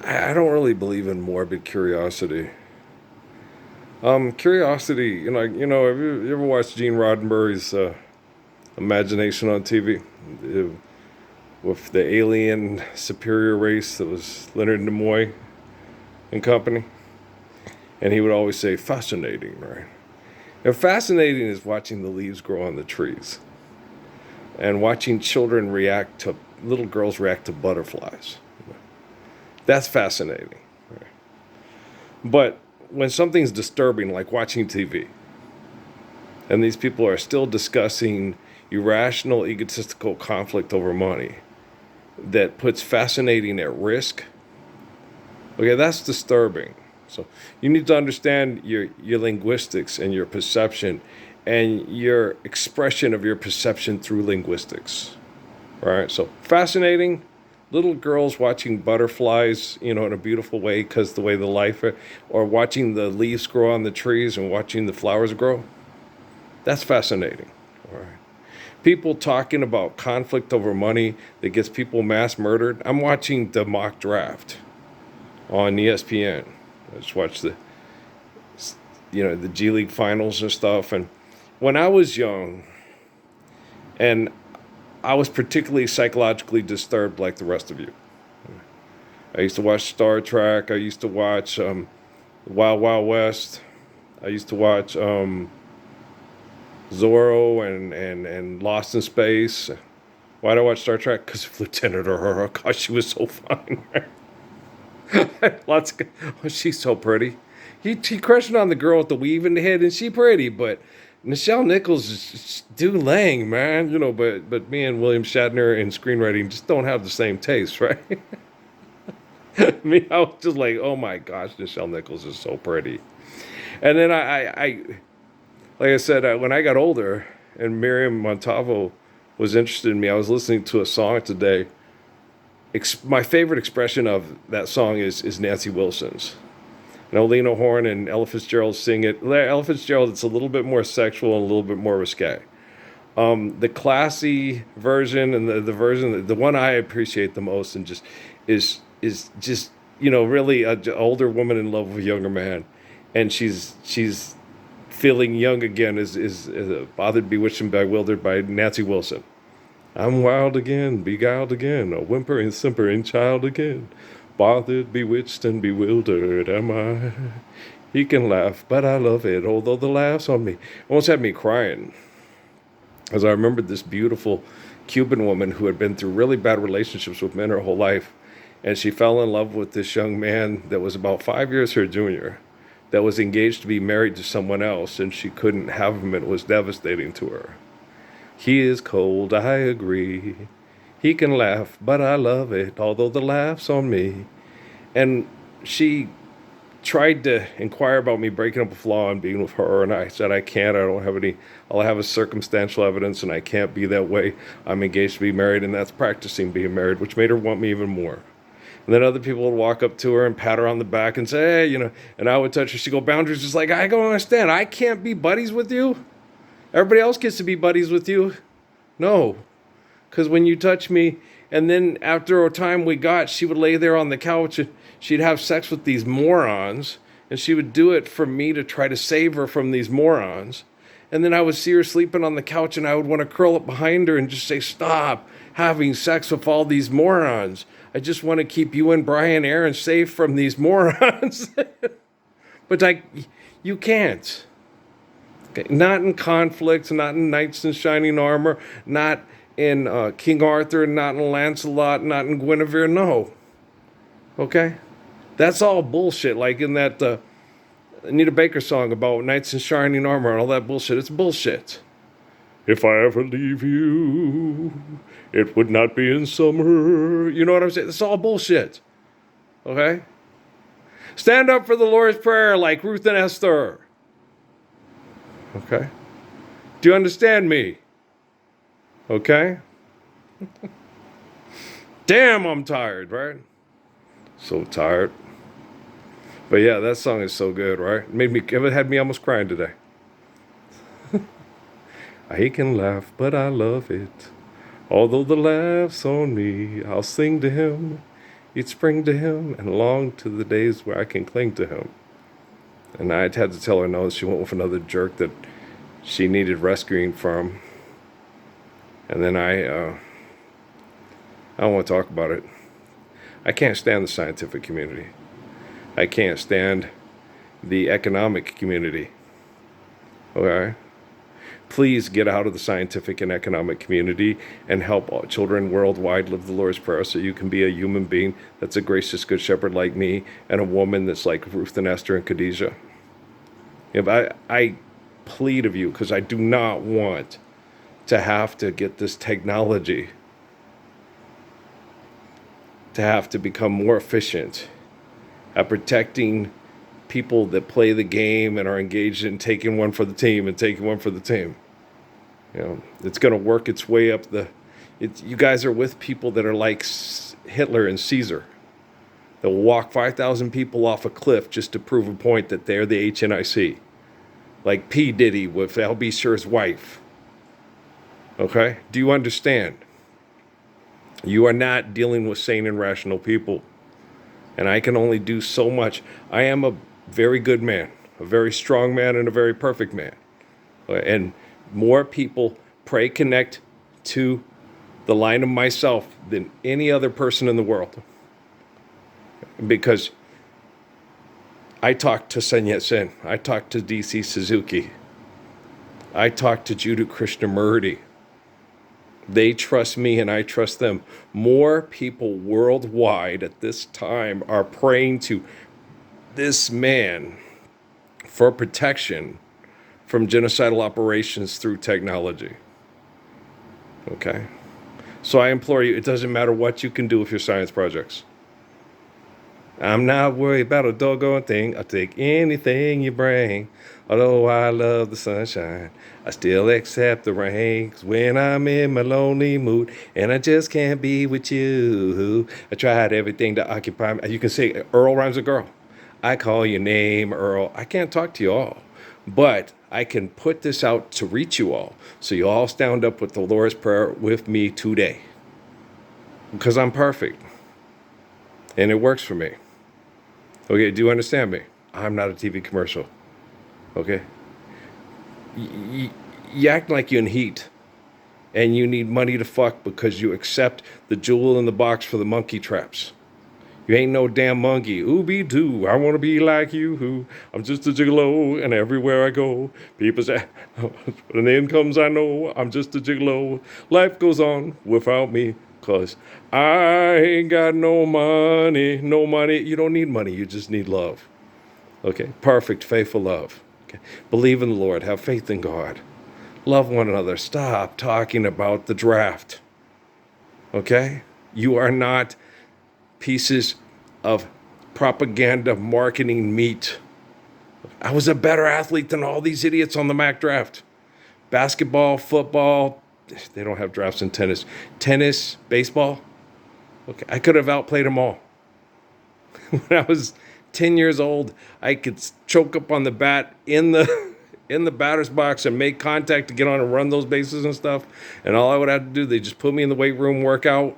I don't really believe in morbid curiosity. Curiosity, you ever watched Gene Roddenberry's Imagination on TV? Uh, with the alien superior race that was Leonard Nimoy and company? And he would always say, fascinating, right? And fascinating is watching the leaves grow on the trees and watching little girls react to butterflies. That's fascinating. Right? But when something's disturbing, like watching TV, and these people are still discussing irrational, egotistical conflict over money that puts fascinating at risk, okay, that's disturbing. So you need to understand your linguistics and your perception and your expression of your perception through linguistics. All right, so fascinating. Little girls watching butterflies, in a beautiful way because the way the life, or watching the leaves grow on the trees and watching the flowers grow. That's fascinating. All right. People talking about conflict over money that gets people mass murdered. I'm watching the mock draft on ESPN. I just watched the G League finals and stuff. And when I was young, and I was particularly psychologically disturbed like the rest of you. I used to watch Star Trek. I used to watch Wild Wild West. I used to watch Zorro and Lost in Space. Why did I watch Star Trek? Because of Lieutenant Uhura. Gosh, she was so fine. Lots. Oh, she's so pretty. He crushing on the girl with the weave in the head, and she pretty, but Nichelle Nichols is do Lang, man. But me and William Shatner in screenwriting just don't have the same taste, right? Me, I was just like, oh my gosh, Nichelle Nichols is so pretty. And then like I said, when I got older and Miriam Montalvo was interested in me, I was listening to a song today. My favorite expression of that song is Nancy Wilson's. Now, Lena Horne and Ella Fitzgerald sing it. Ella Fitzgerald, it's a little bit more sexual and a little bit more risque. The classy version and the version, the one I appreciate the most, and just is just really an older woman in love with a younger man, and she's feeling young again. Is bothered, bewitched, and bewildered by Nancy Wilson. I'm wild again, beguiled again, a whimpering, simpering child again. Bothered, bewitched, and bewildered am I. He can laugh, but I love it, although the laughs on me almost had me crying. As I remembered this beautiful Cuban woman who had been through really bad relationships with men her whole life, and she fell in love with this young man that was about 5 years her junior, that was engaged to be married to someone else, and she couldn't have him, and it was devastating to her. He is cold, I agree. He can laugh, but I love it, although the laugh's on me. And she tried to inquire about me breaking up with Law and being with her, and I said, I can't, I don't have any, all I have is circumstantial evidence, and I can't be that way. I'm engaged to be married, and that's practicing being married, which made her want me even more. And then other people would walk up to her and pat her on the back and say, hey, and I would touch her. She'd go, boundaries, just like, I don't understand. I can't be buddies with you? Everybody else gets to be buddies with you. No, because when you touch me, and then after a time she would lay there on the couch and she'd have sex with these morons, and she would do it for me to try to save her from these morons. And then I would see her sleeping on the couch, and I would want to curl up behind her and just say, stop having sex with all these morons. I just want to keep you and Brian Aaron safe from these morons. But you can't. Okay, not in conflict, not in knights in shining armor, not in King Arthur, not in Lancelot, not in Guinevere. No. Okay? That's all bullshit. Like in that Anita Baker song about knights in shining armor and all that bullshit. It's bullshit. If I ever leave you, it would not be in summer. You know what I'm saying? It's all bullshit. Okay? Stand up for the Lord's Prayer like Ruth and Esther. Okay? Do you understand me? Okay? Damn, I'm tired, right? So tired. But yeah, that song is so good, right? It had me almost crying today. He can laugh, but I love it. Although the laugh's on me, I'll sing to him. You'd spring to him and long to the days where I can cling to him. And I had to tell her no, she went with another jerk that she needed rescuing from. And then I don't want to talk about it. I can't stand the scientific community. I can't stand the economic community. Okay? Please get out of the scientific and economic community and help all children worldwide live the Lord's Prayer so you can be a human being that's a gracious good shepherd like me and a woman that's like Ruth and Esther and Khadijah. If I plead of you, because I do not want to have to get this technology to have to become more efficient at protecting people that play the game and are engaged in taking one for the team and taking one for the team. You know, it's going to work its way up you guys are with people that are like Hitler and Caesar. That will walk 5,000 people off a cliff just to prove a point that they're the HNIC. Like P. Diddy with L.B. Sher's wife. Okay? Do you understand? You are not dealing with sane and rational people. And I can only do so much. I am a very good man, a very strong man, and a very perfect man. And more people pray connect to the line of myself than any other person in the world. Because I talked to Sun Yat-sen. I talked to D.C. Suzuki. I talked to Jiddu Krishnamurti. They trust me and I trust them. More people worldwide at this time are praying to this man for protection from genocidal operations through technology. Okay? So I implore you, it doesn't matter what you can do with your science projects. I'm not worried about a doggone thing. I'll take anything you bring. Although I love the sunshine, I still accept the rain. 'Cause when I'm in my lonely mood and I just can't be with you, I tried everything to occupy me. You can say Earl rhymes with girl. I call your name, Earl. I can't talk to you all, but I can put this out to reach you all. So you all stand up with the Lord's Prayer with me today. Because I'm perfect. And it works for me. Okay, do you understand me? I'm not a TV commercial. Okay? You act like you're in heat. And you need money to fuck because you accept the jewel in the box for the monkey traps. You ain't no damn monkey. Ooby-doo, I want to be like you. I'm just a gigolo, and everywhere I go, people say, when the end comes, I know I'm just a gigolo. Life goes on without me, because I ain't got no money. No money. You don't need money. You just need love. Okay? Perfect, faithful love. Okay? Believe in the Lord. Have faith in God. Love one another. Stop talking about the draft. Okay? You are not pieces of propaganda marketing meat. I was a better athlete than all these idiots on the MAC draft. Basketball, football, they don't have drafts in tennis. Tennis, baseball. Okay, I could have outplayed them all. When I was 10 years old, I could choke up on the bat in the batter's box and make contact to get on and run those bases and stuff. And all I would have to do, they just put me in the weight room, workout.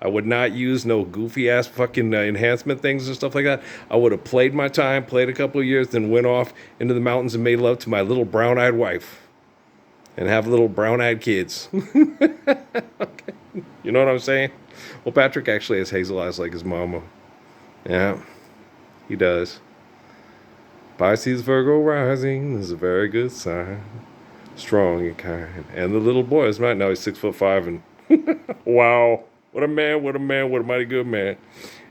I would not use no goofy ass fucking enhancement things and stuff like that. I would have played my time, played a couple of years, then went off into the mountains and made love to my little brown-eyed wife. And have little brown-eyed kids. Okay. You know what I'm saying? Well, Patrick actually has hazel eyes like his mama. Yeah, he does. Pisces Virgo rising is a very good sign. Strong and kind. And the little boy is right now, he's 6'5" and wow. What a man, what a man, what a mighty good man.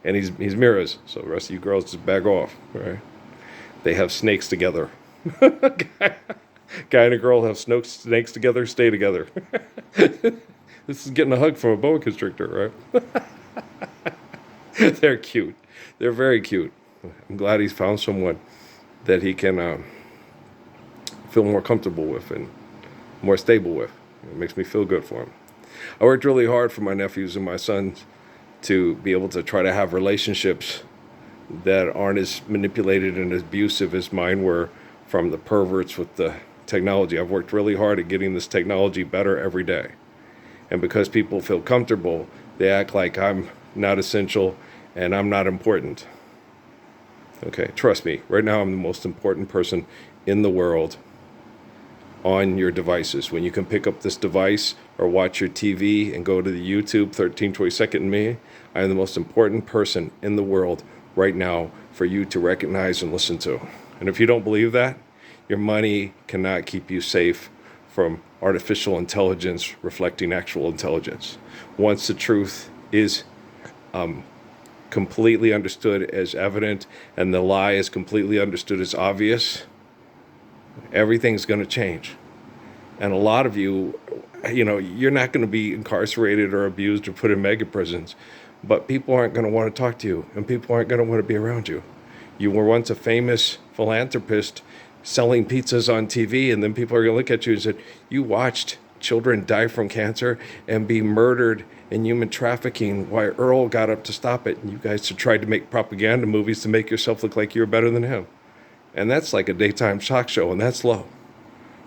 And he's mirrors, so the rest of you girls just back off, right? They have snakes together. Guy and a girl have snakes together, stay together. This is getting a hug from a boa constrictor, right? They're cute. They're very cute. I'm glad he's found someone that he can feel more comfortable with and more stable with. It makes me feel good for him. I worked really hard for my nephews and my sons to be able to try to have relationships that aren't as manipulated and abusive as mine were from the perverts with the technology. I've worked really hard at getting this technology better every day. And because people feel comfortable, they act like I'm not essential and I'm not important. Okay, trust me. Right now, I'm the most important person in the world on your devices. When you can pick up this device or watch your TV and go to the YouTube 1322nd Me, I am the most important person in the world right now for you to recognize and listen to. And if you don't believe that, your money cannot keep you safe from artificial intelligence reflecting actual intelligence. Once the truth is completely understood as evident and the lie is completely understood as obvious, everything's going to change. And a lot of you, you're not going to be incarcerated or abused or put in mega prisons, but people aren't going to want to talk to you and people aren't going to want to be around you. You were once a famous philanthropist selling pizzas on TV, and then people are going to look at you and say, you watched children die from cancer and be murdered in human trafficking while Earl got up to stop it. And you guys tried to make propaganda movies to make yourself look like you were better than him. And that's like a daytime shock show, and that's low,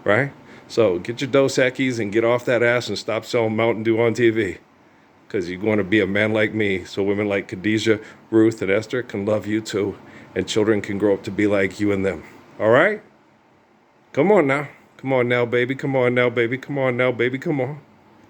right? So get your Dos Equis and get off that ass and stop selling Mountain Dew on TV. Because you're going to be a man like me, so women like Khadijah, Ruth, and Esther can love you too, and children can grow up to be like you and them. All right? Come on now. Come on now, baby. Come on now, baby. Come on now, baby. Come on.